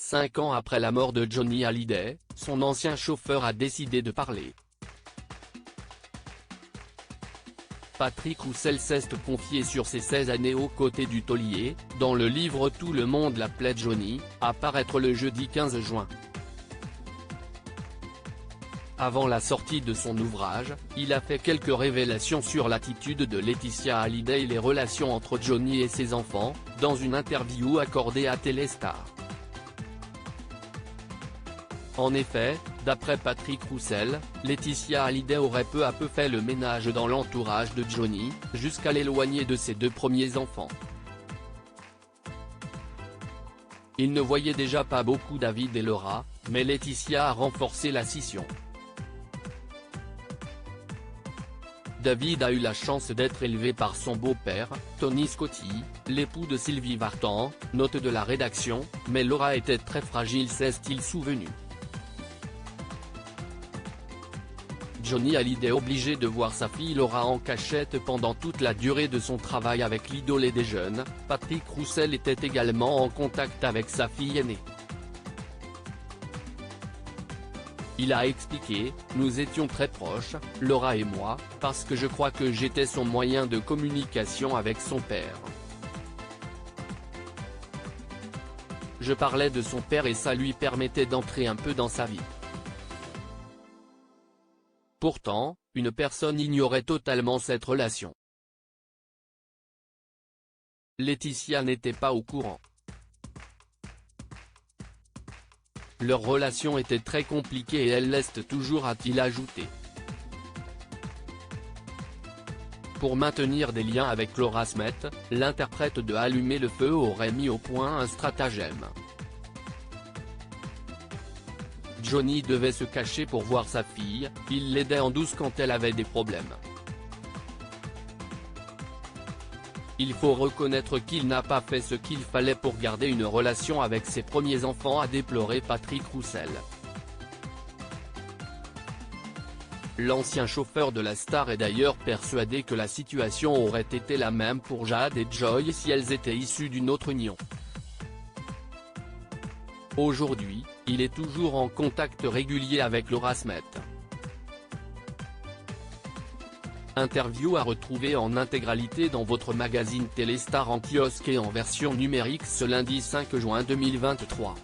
5 ans après la mort de Johnny Hallyday, son ancien chauffeur a décidé de parler. Patrick Roussel s'est confié sur ses 16 années aux côtés du taulier, dans le livre Tout le monde l'appelait Johnny, à paraître le jeudi 15 juin. Avant la sortie de son ouvrage, il a fait quelques révélations sur l'attitude de Laetitia Hallyday et les relations entre Johnny et ses enfants, dans une interview accordée à Téléstar. En effet, d'après Patrick Roussel, Laetitia Hallyday aurait peu à peu fait le ménage dans l'entourage de Johnny, jusqu'à l'éloigner de ses 2 premiers enfants. Il ne voyait déjà pas beaucoup David et Laura, mais Laetitia a renforcé la scission. David a eu la chance d'être élevé par son beau-père, Tony Scotti, l'époux de Sylvie Vartan, note de la rédaction, mais Laura était très fragile, s'est-il souvenu. Johnny Hallyday obligé de voir sa fille Laura en cachette pendant toute la durée de son travail avec l'idole des jeunes, Patrick Roussel était également en contact avec sa fille aînée. Il a expliqué, « Nous étions très proches, Laura et moi, parce que je crois que j'étais son moyen de communication avec son père. Je parlais de son père et ça lui permettait d'entrer un peu dans sa vie. » Pourtant, une personne ignorait totalement cette relation. Laetitia n'était pas au courant. Leur relation était très compliquée et elle l'est toujours, a-t-il ajouté. Pour maintenir des liens avec Laura Smet, l'interprète de Allumer le feu aurait mis au point un stratagème. Johnny devait se cacher pour voir sa fille, il l'aidait en douce quand elle avait des problèmes. Il faut reconnaître qu'il n'a pas fait ce qu'il fallait pour garder une relation avec ses premiers enfants, a déploré Patrick Roussel. L'ancien chauffeur de la star est d'ailleurs persuadé que la situation aurait été la même pour Jade et Joy si elles étaient issues d'une autre union. Aujourd'hui, il est toujours en contact régulier avec Laura Smet. Interview à retrouver en intégralité dans votre magazine Téléstar en kiosque et en version numérique ce lundi 5 juin 2023.